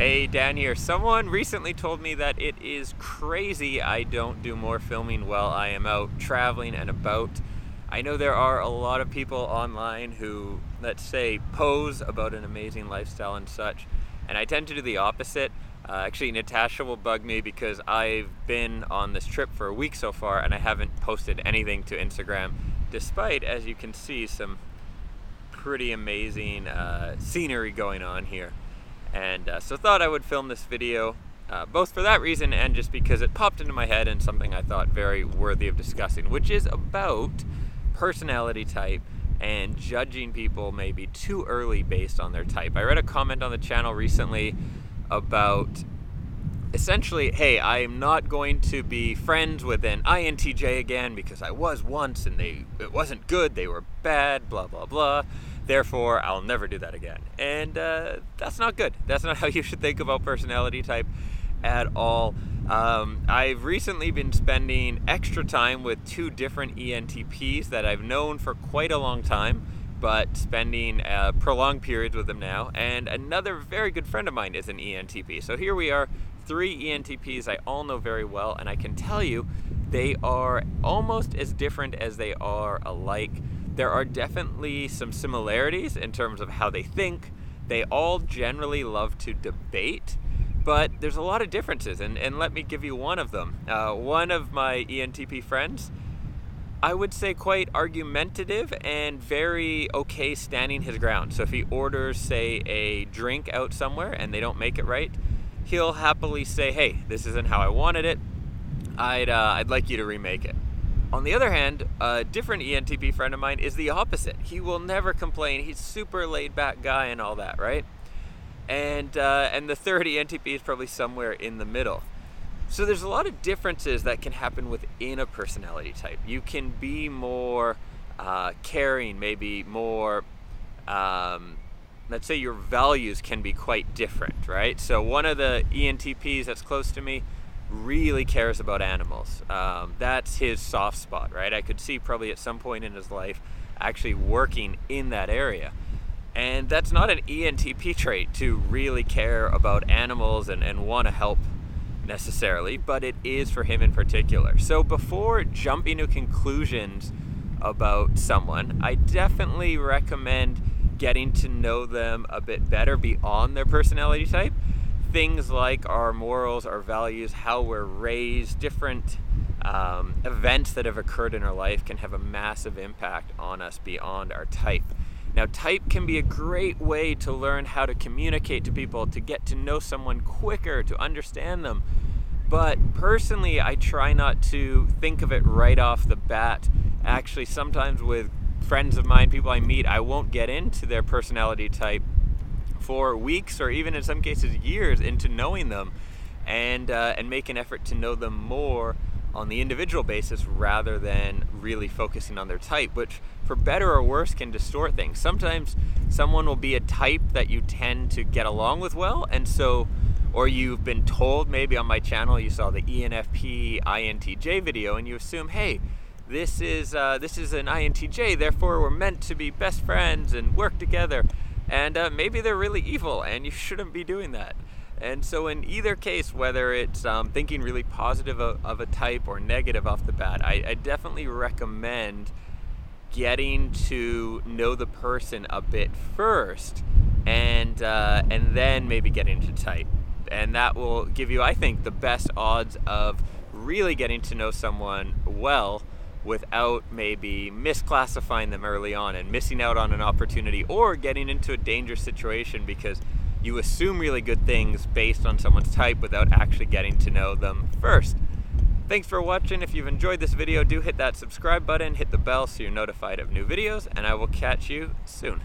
Hey, Dan here. Someone recently told me that it is crazy I don't do more filming while I am out traveling and about. I know there are a lot of people online who, let's say, pose about an amazing lifestyle and such, and I tend to do the opposite. Actually, Natasha will bug me because I've been on this trip for a week so far and I haven't posted anything to Instagram, despite, as you can see, some pretty amazing scenery going on here. And so thought I would film this video, both for that reason and just because it popped into my head and something I thought very worthy of discussing, which is about personality type and judging people maybe too early based on their type. I read a comment on the channel recently about essentially, hey, I'm not going to be friends with an INTJ again because I was once and it wasn't good, they were bad, blah, blah, blah. Therefore, I'll never do that again. And that's not good. That's not how you should think about personality type at all. I've recently been spending extra time with two different ENTPs that I've known for quite a long time, but spending prolonged periods with them now. And another very good friend of mine is an ENTP. So here we are, three ENTPs I all know very well, and I can tell you they are almost as different as they are alike. There are definitely some similarities in terms of how they think. They all generally love to debate, but there's a lot of differences, and let me give you one of them. One of my ENTP friends, I would say quite argumentative and very okay standing his ground. So if he orders, say, a drink out somewhere and they don't make it right, he'll happily say, hey, this isn't how I wanted it. I'd like you to remake it. On the other hand, a different ENTP friend of mine is the opposite. He will never complain. He's super laid back guy and all that, right? And the third ENTP is probably somewhere in the middle. So there's a lot of differences that can happen within a personality type. You can be more caring, maybe more, let's say your values can be quite different, right? So one of the ENTPs that's close to me really cares about animals. That's his soft spot, right? I could see probably at some point in his life actually working in that area. And that's not an ENTP trait to really care about animals and want to help necessarily, but it is for him in particular. So before jumping to conclusions about someone, I definitely recommend getting to know them a bit better beyond their personality type. Things like our morals, our values, how we're raised, different events that have occurred in our life can have a massive impact on us beyond our type. Now, type can be a great way to learn how to communicate to people, to get to know someone quicker, to understand them. But personally, I try not to think of it right off the bat. Actually, sometimes with friends of mine, people I meet, I won't get into their personality type for weeks or even in some cases years into knowing them, and make an effort to know them more on the individual basis rather than really focusing on their type, which for better or worse can distort things. Sometimes someone will be a type that you tend to get along with well, and so, or you've been told, maybe on my channel you saw the ENFP INTJ video and you assume, hey, this is an INTJ, therefore we're meant to be best friends and work together. And maybe they're really evil and you shouldn't be doing that. And so in either case, whether it's thinking really positive of a type or negative off the bat, I definitely recommend getting to know the person a bit first and then maybe getting to type. And that will give you, I think, the best odds of really getting to know someone well without maybe misclassifying them early on and missing out on an opportunity or getting into a dangerous situation because you assume really good things based on someone's type without actually getting to know them first. Thanks for watching. If you've enjoyed this video, do hit that subscribe button, hit the bell so you're notified of new videos, and I will catch you soon.